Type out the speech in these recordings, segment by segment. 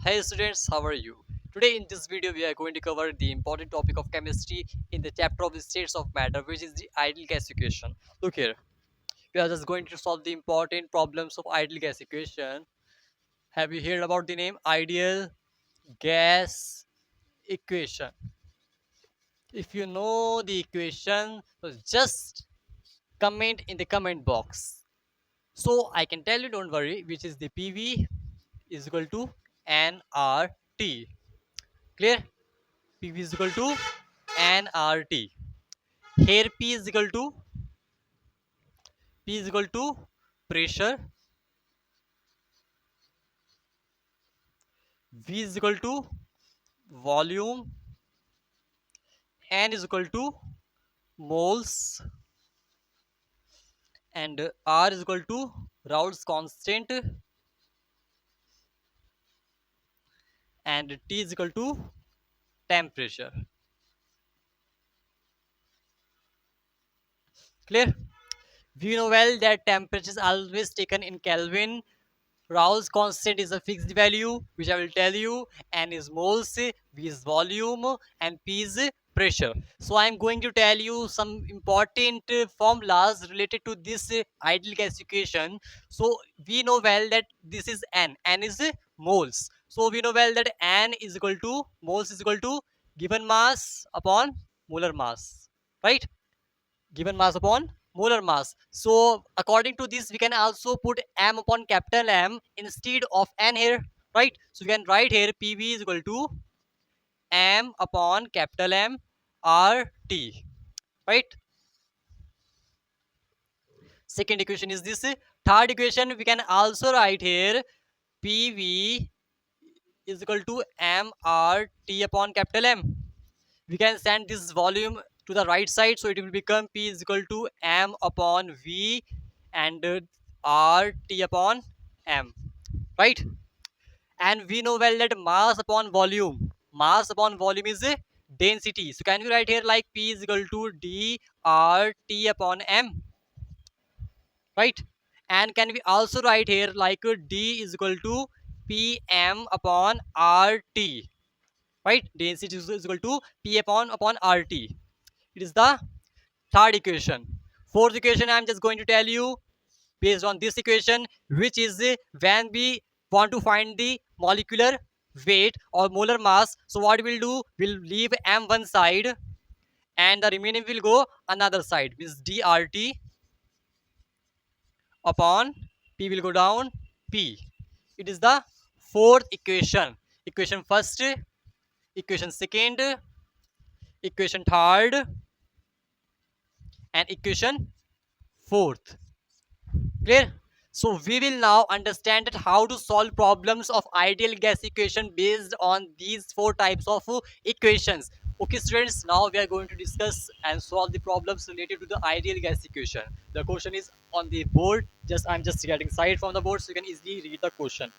Hey students, how are you? Today in this video we are going to cover the important topic of chemistry in the chapter of the states of matter, which is the ideal gas equation. Look here, we are just going to solve the important problems of ideal gas equation. Have you heard about the name ideal gas equation? If you know the equation, so just comment in the comment box. So I can tell you, don't worry, which is the PV is equal to nRT. Clear? PV is equal to nRT. Here P is equal to pressure, V is equal to volume, N is equal to moles, and R is equal to Raoult's constant, and T is equal to temperature. Clear? We know well that temperature is always taken in Kelvin. Raoult's constant is a fixed value, which I will tell you. N is moles, V is volume, and P is pressure. So I am going to tell you some important formulas related to this ideal gas equation. So we know well that this is N. N is moles. So we know well that N is equal to moles is equal to given mass upon molar mass, right? Given mass upon molar mass. So according to this, we can also put m upon capital M instead of n here, right? So we can write here PV is equal to m upon capital M R T, right? Second equation is this. Third equation we can also write here PV is equal to m R T upon capital M. We can send this volume to the right side, so it will become P is equal to m upon V and R T upon M, right? And we know well that mass upon volume is a density. So can we write here like P is equal to D R T upon M, right? And can we also write here like D is equal to P M upon R T, right? Density is equal to P upon RT. It is the third equation. Fourth equation I am just going to tell you based on this equation, which is when we want to find the molecular weight or molar mass. So what we'll do, we'll leave m one side and the remaining will go another side, means dRT upon P will go down P. It is the fourth equation. Equation first, equation second, equation third, and equation fourth. Clear? So we will now understand that how to solve problems of ideal gas equation based on these four types of equations. Okay students, now we are going to discuss and solve the problems related to the ideal gas equation. The question is on the board. I'm just getting side from the board so you can easily read the question.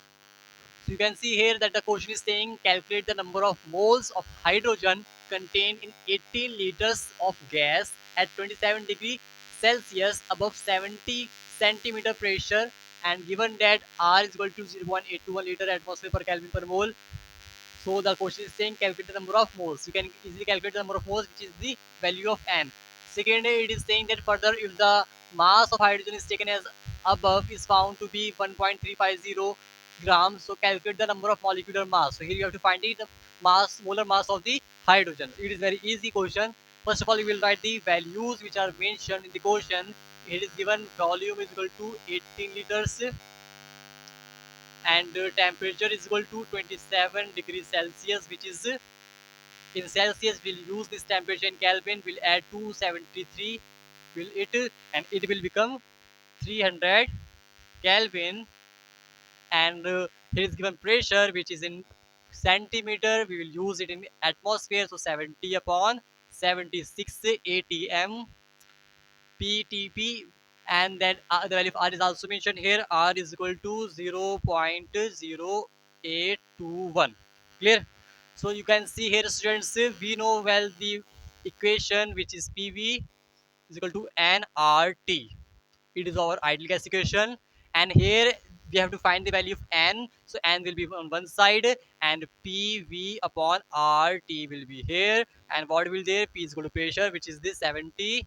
So you can see here that the question is saying calculate the number of moles of hydrogen contained in 18 liters of gas at 27 degrees Celsius above 70 centimeter pressure, and given that R is equal to 0.821 liter atmosphere per Kelvin per mole. So the question is saying calculate the number of moles. You can easily calculate the number of moles, which is the value of N. Second, it is saying that further if the mass of hydrogen is taken as above is found to be 1.350 grams, so calculate the number of molecular mass. So here you have to find the molar mass of the hydrogen. It is very easy question. First of all, you will write the values which are mentioned in the question. It is given volume is equal to 18 liters and temperature is equal to 27 degrees Celsius, which is in Celsius. We'll use this temperature in Kelvin. We'll add 273, will it, and it will become 300 Kelvin. And here is given pressure, which is in centimeter. We will use it in atmosphere. So 70 upon 76 atm PTP, and then the value of R is also mentioned here. R is equal to 0.0821. Clear? So you can see here, students, we know well the equation which is PV is equal to nRT. It is our ideal gas equation, and here we have to find the value of n. So n will be on one side, and PV upon RT will be here. And what will there? P is equal to pressure, which is this 70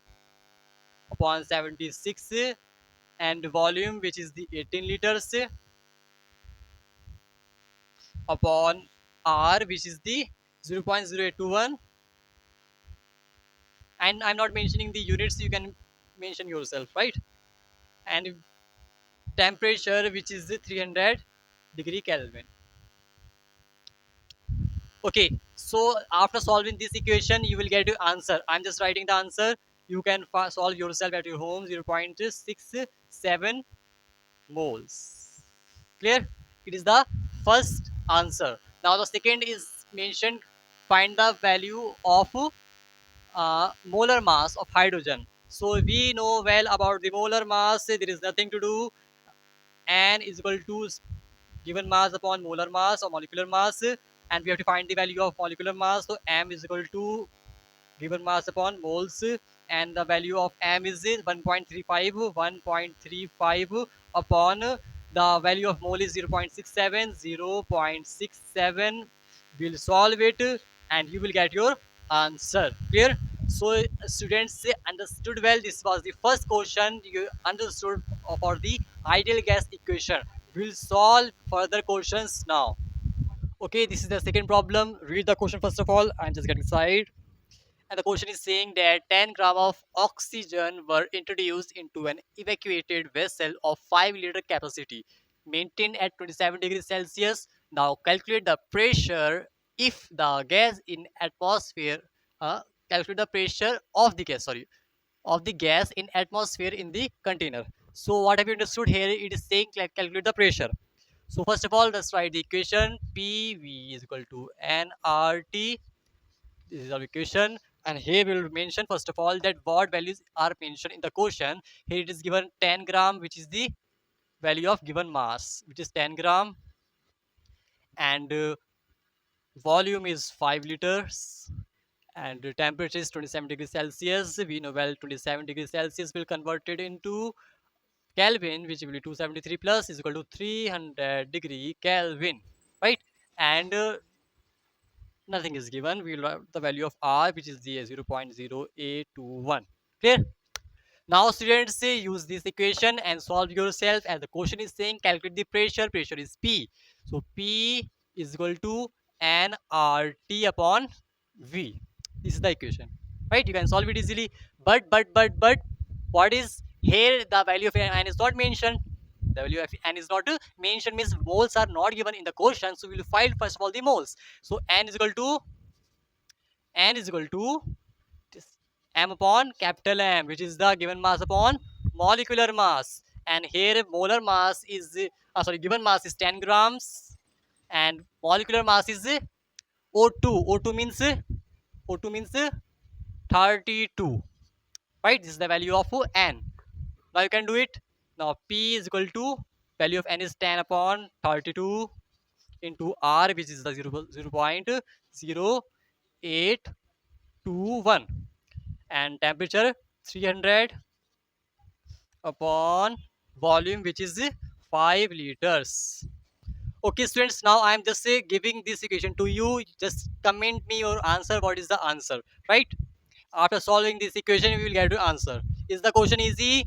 upon 76, and volume, which is the 18 liters, upon R, which is the 0.0821. And I'm not mentioning the units, you can mention yourself, right? And temperature, which is the 300 degree Kelvin. Okay, so after solving this equation you will get your answer. I'm just writing the answer. You can solve yourself at your home. 0.67 moles. Clear? It is the first answer. Now the second is mentioned: find the value of molar mass of hydrogen. So we know well about the molar mass. There is nothing to do. N is equal to given mass upon molar mass or molecular mass, and we have to find the value of molecular mass. So m is equal to given mass upon moles, and the value of m is 1.35 upon the value of mole is 0.67. We'll solve it and you will get your answer. Clear? So students understood well. This was the first question you understood for the ideal gas equation. We'll solve further questions now. Okay, this is the second problem. Read the question first of all. I'm just getting side. And the question is saying that 10 gram of oxygen were introduced into an evacuated vessel of 5-liter capacity, maintained at 27 degrees Celsius. Now calculate the pressure if the gas in atmosphere. Calculate the pressure of the gas. Sorry, of the gas in atmosphere in the container. So what have you understood here? It is saying calculate the pressure. So first of all, let's write the equation. PV is equal to nRT. This is our equation, and here we will mention first of all that what values are mentioned in the question. Here it is given 10 gram, which is the value of given mass, which is 10 gram, and volume is 5 liters, and the temperature is 27 degrees Celsius. We know well 27 degrees Celsius will convert it into Kelvin, which will be 273 plus is equal to 300 degree Kelvin, right? And nothing is given. We will have the value of R, which is the 0.0821. Clear? Now students, say use this equation and solve yourself, and the question is saying calculate the pressure. Pressure is P. So P is equal to nRT upon V. This is the equation, right? You can solve it easily. But what is here? The value of n is not mentioned. The value of n is not mentioned means moles are not given in the question. So we will find first of all the moles. So n is equal to m upon capital M, which is the given mass upon molecular mass. And here molar mass is given mass is 10 grams, and molecular mass is O2. O2 means 32. Right? This is the value of n. Now you can do it. Now P is equal to value of n is 10 upon 32 into R, which is the 0.0821, and temperature 300 upon volume, which is 5 liters. Okay students, now I am just giving this equation to you. Just comment me your answer. What is the answer, right? After solving this equation we will get to answer. Is the question easy?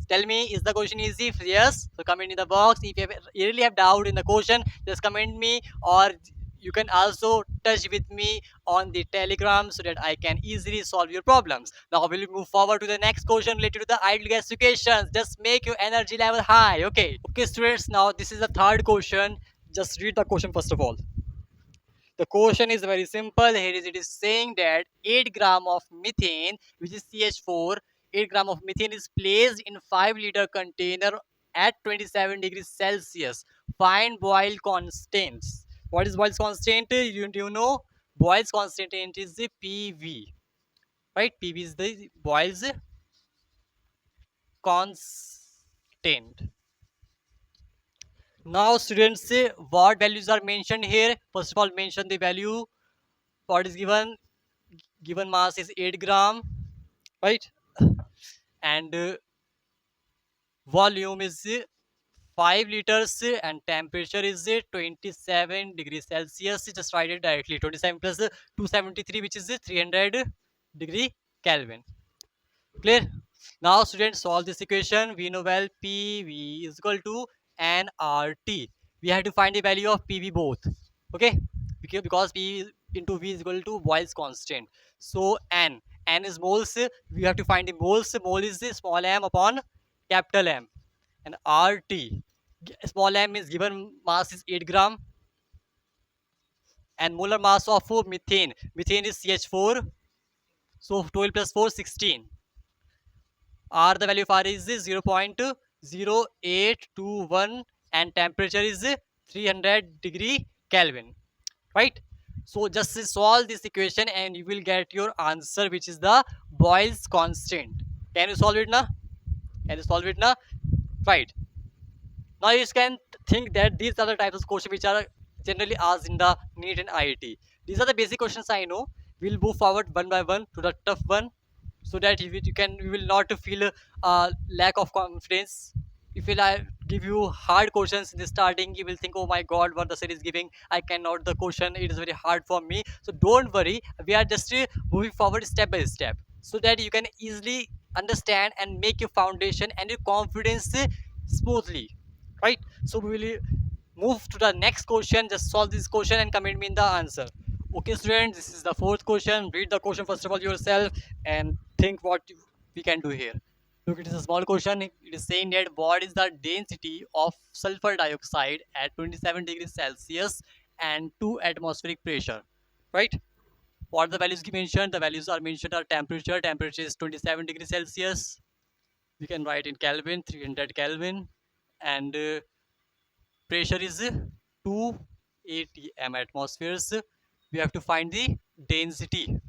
Tell me, is the question easy? If yes, so comment in the box. If you really have doubt in the question, just comment me, or you can also touch with me on the telegram so that I can easily solve your problems. Now we'll move forward to the next question related to the ideal gas equations. Just make your energy level high. Okay students, now this is the third question. Just read the question first of all. The question is very simple. Here is it is saying that 8 gram of methane, which is CH4, 8 gram of methane is placed in 5-liter container at 27 degrees Celsius. Find boil constants. What is Boyle's constant? You know Boyle's constant is the PV, right? PV is the Boyle's constant. Now students, say what values are mentioned here. First of all, mention the value. What is given mass is 8 gram, right? And volume is 5 liters and temperature is 27 degrees Celsius. Just write it directly. 27 plus 273, which is 300 degree Kelvin. Clear? Now students, solve this equation. We know well PV is equal to nRT. We have to find the value of PV both. Okay? Because P into V is equal to Boyle's constant. So N is moles. We have to find the moles. Mole is the small m upon capital M. And RT. Small m is given mass is 8 gram. And molar mass of methane. Methane is CH4. So 12 plus 4, 16. R, the value of R is 0.0821 and temperature is 300 degree Kelvin, right? So just solve this equation and you will get your answer, which is the Boyle's constant. Can you solve it now? Can you solve it now? Right. Now you can think that these are the types of questions which are generally asked in the NEET and IIT. These are the basic questions I know. We'll move forward one by one to the tough one, so that you will not feel lack of confidence. If I give you hard questions in the starting, you will think, oh my god, what the series is giving, I cannot the question, it is very hard for me. So don't worry, we are just moving forward step by step, so that you can easily understand and make your foundation and your confidence smoothly, right? So we will move to the next question. Just solve this question and comment me in the answer. Okay students, this is the fourth question. Read the question first of all yourself and think what we can do here. Look, it is a small question. It is saying that what is the density of sulfur dioxide at 27 degrees Celsius and 2 atmospheric pressure, right? What the values mentioned? The values are mentioned are temperature. Temperature is 27 degrees Celsius. We can write in Kelvin, 300 Kelvin, and pressure is 2 atm atmospheres. We have to find the density.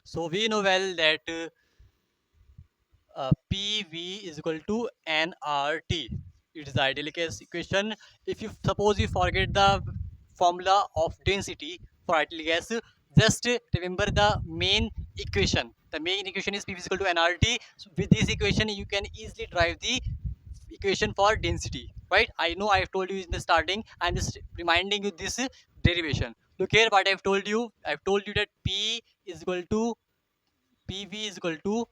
So we know well that PV is equal to nRT. It is the ideal case equation. If you suppose you forget the formula of density for ideal gas, just remember the main equation. The main equation is PV is equal to nRT. So with this equation, you can easily drive the equation for density, right? I know I've told you in the starting. I'm just reminding you this derivation. Look here, what I've told you. I've told you that P is equal to PV is equal to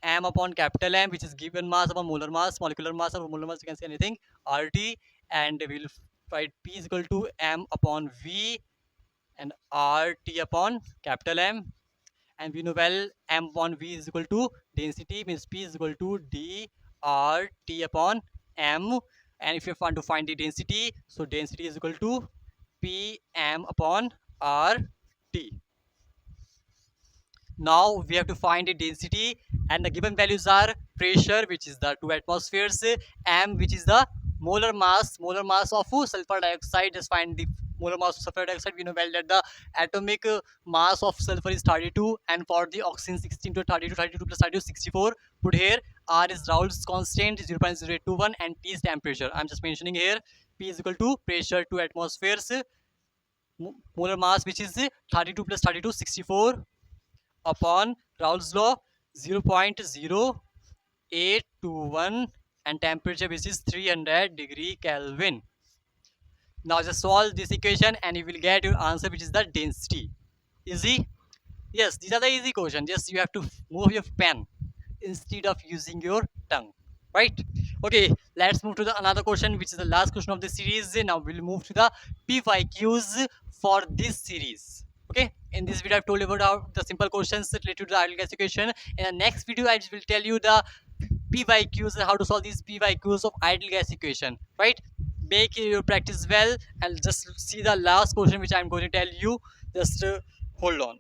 m upon capital M, which is given mass upon molar mass, molecular mass or molar mass, you can say anything, RT, and we'll write P is equal to m upon V and RT upon capital M. And we know well m upon V is equal to density, means P is equal to d RT upon M. And if you want to find the density, so density is equal to P m upon RT. Now we have to find the density, and the given values are pressure, which is the 2 atmospheres, m, which is the molar mass of sulfur dioxide. Just find the molar mass of sulfur dioxide. We know well that the atomic mass of sulfur is 32, and for the oxygen 16 to 32, 32 plus 32 64. Put here R is Raoult's constant 0.0821 and T is temperature. I'm just mentioning here P is equal to pressure 2 atmospheres, molar mass which is 32 plus 32 64 upon Raoult's law 0.0821 and temperature which is 300 degree Kelvin. Now just solve this equation and you will get your answer, which is the density. Easy? Yes, these are the easy questions. Just you have to move your pen instead of using your tongue, right? Okay, let's move to the another question, which is the last question of the series. Now we'll move to the PYQs for this series. Okay, in this video I've told you about how the simple questions related to the ideal gas equation. In the next video I will tell you the PYQs and how to solve these PYQs of ideal gas equation, right? Make your practice well and just see the last question which I'm going to tell you. Just hold on.